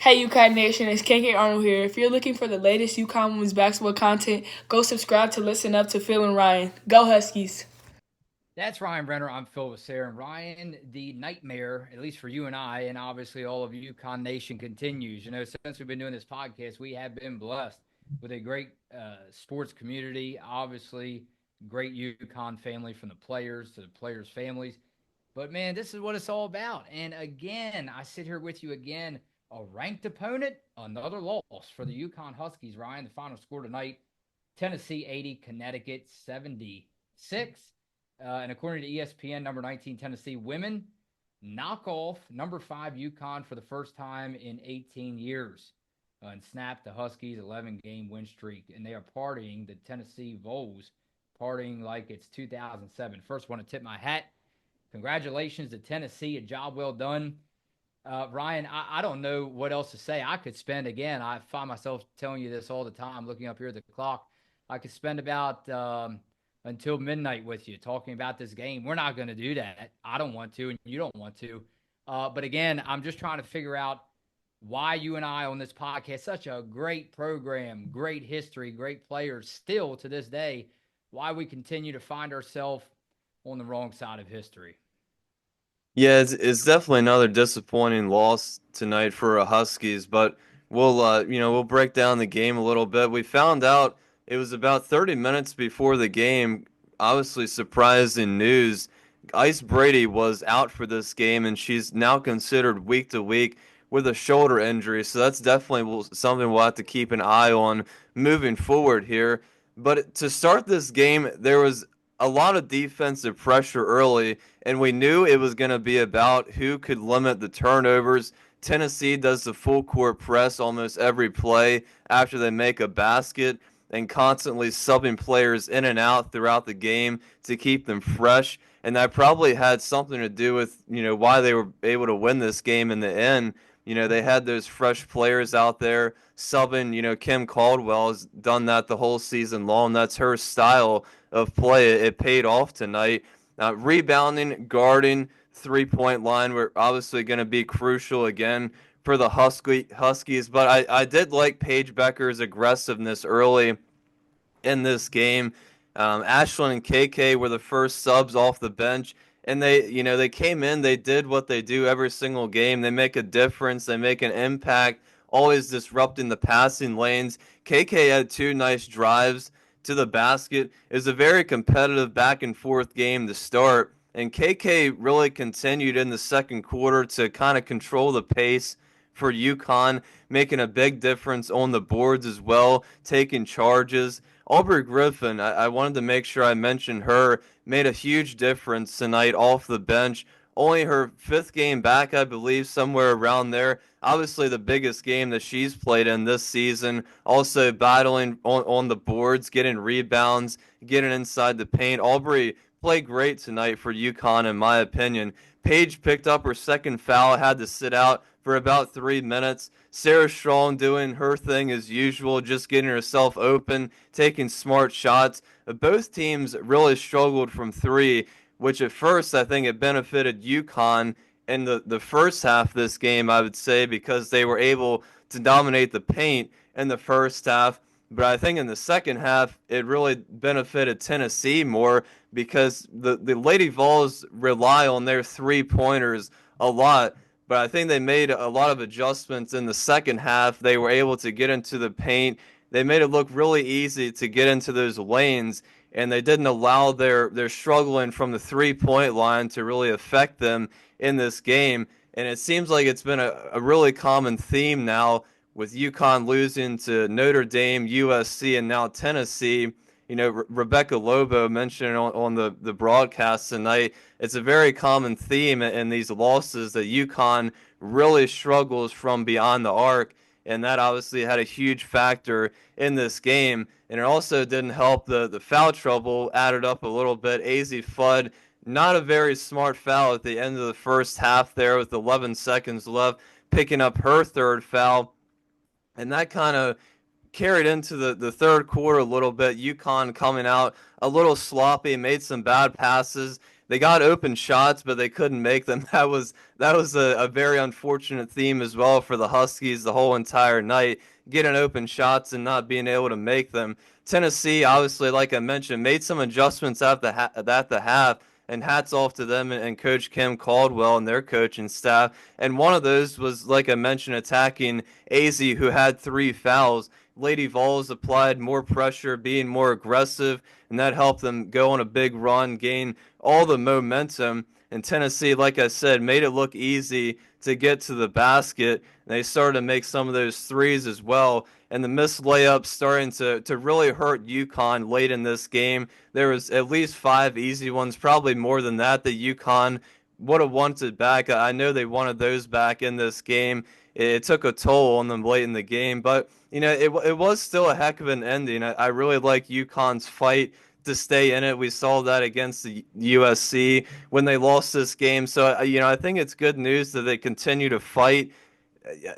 Hey UConn Nation, it's KK Arnold here. If you're looking for the latest UConn women's basketball content, go subscribe to listen up to Phil and Ryan. Go Huskies! That's Ryan Brenner. I'm Phil Wasser. And Ryan, the nightmare, at least for you and I, and obviously all of UConn Nation continues. Since we've been doing this podcast, we have been blessed with a great sports community. Obviously, great UConn family from the players to the players' families. But man, this is what it's all about. And again, I sit here with you again, a ranked opponent, another loss for the UConn Huskies. Ryan, the final score tonight: Tennessee 80, Connecticut 76. And according to ESPN, number 19 Tennessee women knock off number 5 UConn for the first time in 18 years and snap the Huskies' 11-game win streak. And they are partying, the Tennessee Vols, partying like it's 2007. First, want to tip my hat. Congratulations to Tennessee. A job well done. Ryan, I don't know what else to say. I could spend, again, I find myself telling you this all the time, looking up here at the clock. I could spend about until midnight with you talking about this game. We're not going to do that. I don't want to, and you don't want to. But again, I'm just trying to figure out why you and I on this podcast, such a great program, great history, great players, still to this day, why we continue to find ourselves on the wrong side of history. Yeah, it's definitely another disappointing loss tonight for Huskies, but we'll break down the game a little bit. We found out it was about 30 minutes before the game. Obviously, surprising news. Ice Brady was out for this game, and she's now considered week to week with a shoulder injury. So that's definitely something we'll have to keep an eye on moving forward here. But to start this game, there was a lot of defensive pressure early, and we knew it was going to be about who could limit the turnovers. Tennessee does the full court press almost every play after they make a basket and constantly subbing players in and out throughout the game to keep them fresh. And that probably had something to do with, why they were able to win this game in the end. They had those fresh players out there subbing. Kim Caldwell has done that the whole season long. That's her style of play. It paid off tonight. Rebounding, guarding, 3-point line were obviously going to be crucial again for the Huskies. But I did like Paige Becker's aggressiveness early in this game. Ashlyn and KK were the first subs off the bench, and they came in. They did what they do every single game. They make a difference. They make an impact. Always disrupting the passing lanes. KK had 2 nice drives to the basket. It was a very competitive back and forth game to start, and KK really continued in the second quarter to kind of control the pace for UConn, making a big difference on the boards as well, taking charges. Aubrey Griffin, I wanted to make sure I mentioned her, made a huge difference tonight off the bench. Only her 5th game back, I believe, somewhere around there. Obviously, the biggest game that she's played in this season. Also, battling on the boards, getting rebounds, getting inside the paint. Aubrey played great tonight for UConn, in my opinion. Paige picked up her second foul, had to sit out for about 3 minutes. Sarah Strong doing her thing as usual, just getting herself open, taking smart shots. Both teams really struggled from three, which at first I think it benefited UConn in the first half of this game, I would say, because they were able to dominate the paint in the first half. But I think in the second half, it really benefited Tennessee more because the Lady Vols rely on their 3-pointers a lot. But I think they made a lot of adjustments in the second half. They were able to get into the paint. They made it look really easy to get into those lanes, and they didn't allow their struggling from the 3-point line to really affect them in this game. And it seems like it's been a really common theme now with UConn losing to Notre Dame, USC, and now Tennessee. Rebecca Lobo mentioned on the broadcast tonight. It's a very common theme in these losses that UConn really struggles from beyond the arc, and that obviously had a huge factor in this game. And it also didn't help the foul trouble added up a little bit. AZ Fudd, not a very smart foul at the end of the first half there with 11 seconds left, picking up her third foul. And that kind of carried into the third quarter a little bit. UConn coming out a little sloppy, made some bad passes. they got open shots, but they couldn't make them. That was a very unfortunate theme as well for the Huskies the whole entire night, getting open shots and not being able to make them. Tennessee, obviously, like I mentioned, made some adjustments at the half, and hats off to them and Coach Kim Caldwell and their coaching staff. And one of those was, like I mentioned, attacking AZ, who had 3 fouls. Lady Vols applied more pressure, being more aggressive, and that helped them go on a big run, gain all the momentum. And Tennessee, like I said, made it look easy to get to the basket. And they started to make some of those threes as well. And the missed layups starting to really hurt UConn late in this game. There was at least 5 easy ones, probably more than that UConn would have wanted back. I know they wanted those back in this game. It took a toll on them late in the game, but it was still a heck of an ending. I really like UConn's fight to stay in it. We saw that against the USC when they lost this game. So I think it's good news that they continue to fight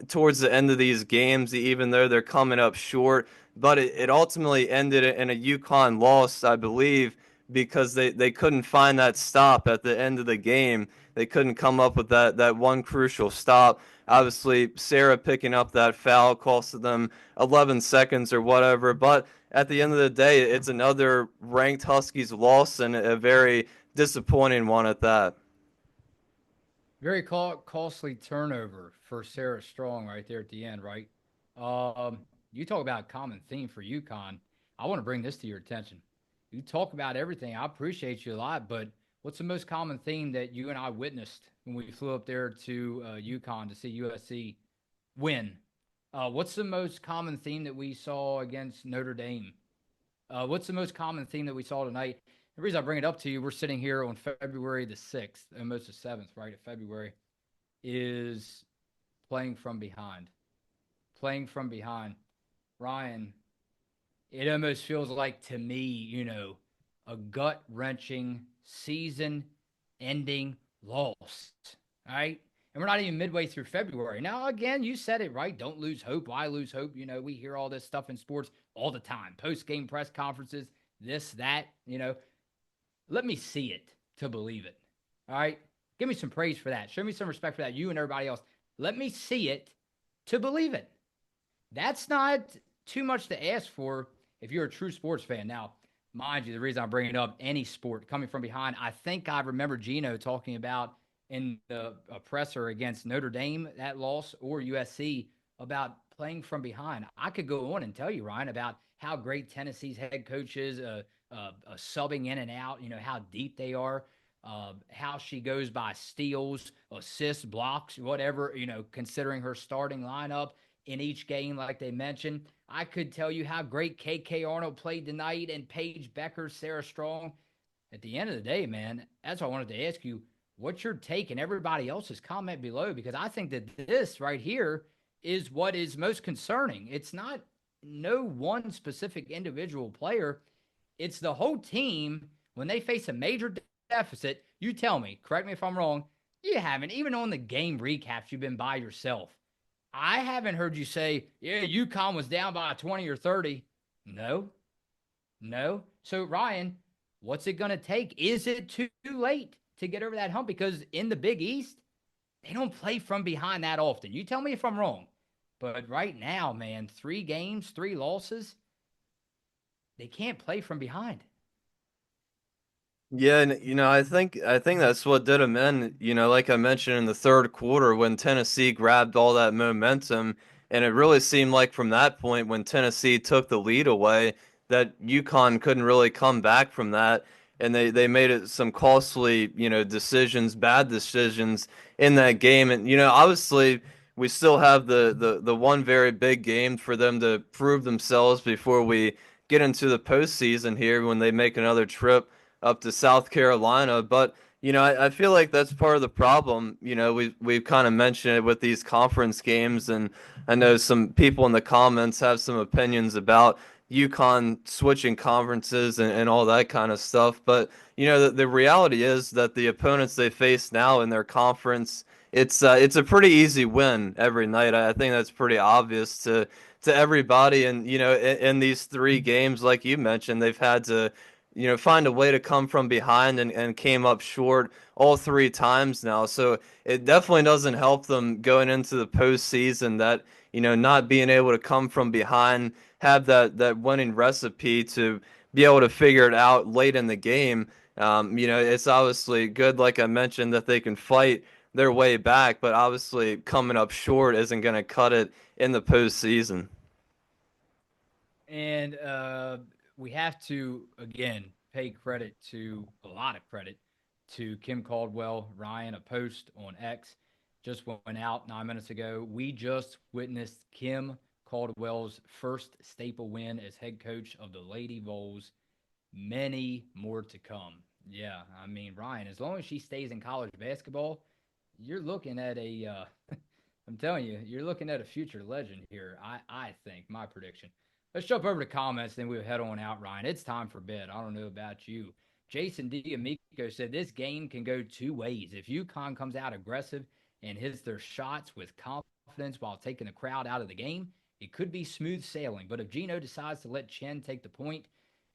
towards the end of these games, even though they're coming up short. But it ultimately ended in a UConn loss, I believe, because they couldn't find that stop at the end of the game. They couldn't come up with that one crucial stop. Obviously, Sarah picking up that foul costed them 11 seconds or whatever. But at the end of the day, it's another ranked Huskies loss, and a very disappointing one at that. Very costly turnover for Sarah Strong right there at the end, right? You talk about a common theme for UConn. I want to bring this to your attention. You talk about everything. I appreciate you a lot, but what's the most common theme that you and I witnessed when we flew up there to UConn to see USC win? What's the most common theme that we saw against Notre Dame? What's the most common theme that we saw tonight? The reason I bring it up to you, we're sitting here on February the 6th, almost the 7th, right, of February, is playing from behind. Playing from behind. Ryan, it almost feels like to me, a gut-wrenching, season-ending loss, all right? And we're not even midway through February. Now, again, you said it, right? Don't lose hope. Why lose hope? We hear all this stuff in sports all the time. Post-game press conferences, this, that, Let me see it to believe it. All right? Give me some praise for that. Show me some respect for that, you and everybody else. Let me see it to believe it. That's not too much to ask for if you're a true sports fan. Now, mind you, the reason I'm bringing up any sport coming from behind, I think I remember Gino talking about in the presser against Notre Dame, that loss, or USC, about playing from behind. I could go on and tell you, Ryan, about how great Tennessee's head coach is, subbing in and out, how deep they are, how she goes by steals, assists, blocks, whatever, considering her starting lineup in each game, like they mentioned. I could tell you how great KK Arnold played tonight and Paige Becker, Sarah Strong. At the end of the day, man, that's what I wanted to ask you. What's your take and everybody else's comment below? Because I think that this right here is what is most concerning. It's not no one specific individual player. It's the whole team. When they face a major deficit, you tell me, correct me if I'm wrong, you haven't. Even on the game recaps, you've been by yourself. I haven't heard you say, yeah, UConn was down by 20 or 30. No. So, Ryan, what's it going to take? Is it too late to get over that hump? Because in the Big East, they don't play from behind that often. You tell me if I'm wrong. But right now, man, 3 games, 3 losses, they can't play from behind. Yeah, and I think that's what did them in. Like I mentioned in the third quarter when Tennessee grabbed all that momentum, and it really seemed like from that point when Tennessee took the lead away that UConn couldn't really come back from that, and they made it some costly decisions, bad decisions in that game, and obviously we still have the one very big game for them to prove themselves before we get into the postseason here when they make another trip up to South Carolina. But I feel like that's part of the problem. We've kind of mentioned it with these conference games, and I know some people in the comments have some opinions about UConn switching conferences and all that kind of stuff. But the reality is that the opponents they face now in their conference, it's a pretty easy win every night. I think that's pretty obvious to everybody. And in these 3 games, like you mentioned, they've had to find a way to come from behind and came up short all three times now. So it definitely doesn't help them going into the postseason that, not being able to come from behind, have that winning recipe to be able to figure it out late in the game. It's obviously good, like I mentioned, that they can fight their way back, but obviously coming up short isn't going to cut it in the postseason. And we have to, again, pay credit to a lot of credit to Kim Caldwell. Ryan, a post on X just went out 9 minutes ago. We just witnessed Kim Caldwell's first staple win as head coach of the Lady Vols. Many more to come. Yeah, I mean, Ryan, as long as she stays in college basketball, you're looking at I'm telling you, you're looking at a future legend here. I think my prediction. Let's jump over to comments, then we'll head on out, Ryan. It's time for bed. I don't know about you. Jason D'Amico said this game can go two ways. If UConn comes out aggressive and hits their shots with confidence while taking the crowd out of the game, it could be smooth sailing. But if Gino decides to let Chen take the point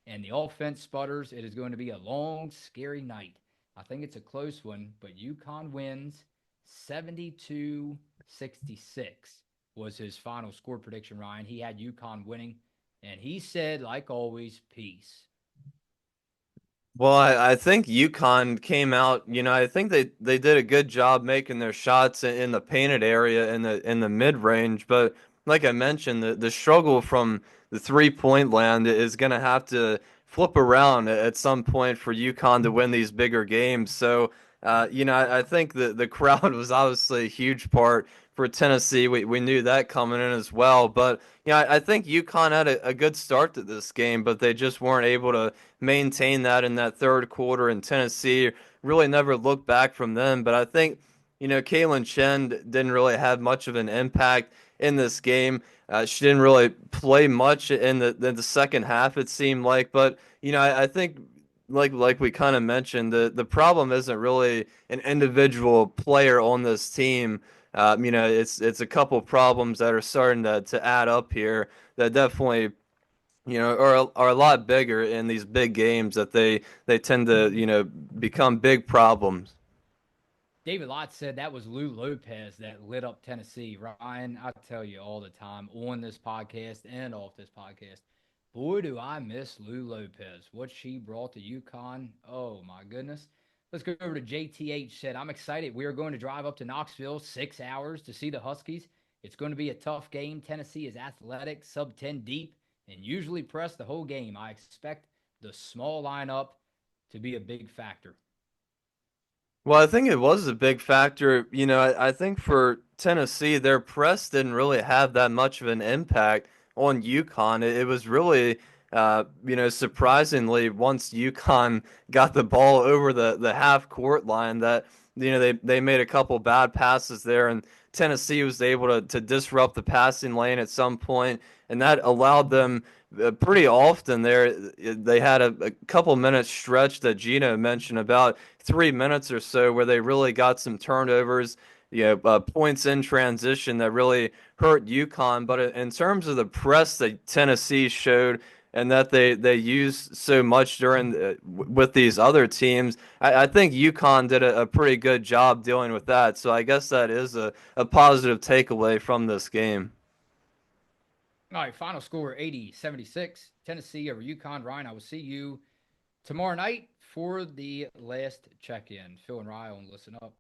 and the offense sputters, it is going to be a long, scary night. I think it's a close one, but UConn wins 72-66 was his final score prediction, Ryan. He had UConn winning, and he said, like always, peace. Well, I think UConn came out, I think they did a good job making their shots in the painted area in the mid range, but like I mentioned, the struggle from the 3-point land is going to have to flip around at some point for UConn to win these bigger games. So, I think the crowd was obviously a huge part for Tennessee. We knew that coming in as well, but I think UConn had a good start to this game, but they just weren't able to maintain that in that third quarter, and Tennessee really never looked back from them. But I think, Kaylin Chen didn't really have much of an impact in this game. She didn't really play much in the second half, it seemed like. But, I think like we kind of mentioned, the problem isn't really an individual player on this team. It's a couple problems that are starting to add up here that definitely are a lot bigger in these big games that they tend to, become big problems. David Lott said that was Lou Lopez that lit up Tennessee. Ryan, I tell you all the time on this podcast and off this podcast, boy, do I miss Lou Lopez. What she brought to UConn. Oh, my goodness. Let's go over to JTH said, I'm excited. We are going to drive up to Knoxville 6 hours to see the Huskies. It's going to be a tough game. Tennessee is athletic, sub 10 deep, and usually press the whole game. I expect the small lineup to be a big factor. Well, I think it was a big factor. I think for Tennessee, their press didn't really have that much of an impact on UConn. It was really, surprisingly, once UConn got the ball over the half court line, that they made a couple bad passes there, and Tennessee was able to disrupt the passing lane at some point, and that allowed them pretty often there. They had a couple minutes stretch that Gino mentioned, about 3 minutes or so, where they really got some turnovers, points in transition that really hurt UConn. But in terms of the press that Tennessee showed and that they used so much during with these other teams, I think UConn did a pretty good job dealing with that. So I guess that is a positive takeaway from this game. All right, final score 80-76. Tennessee over UConn. Ryan, I will see you tomorrow night for the last check in. Phil and Ryan, listen up.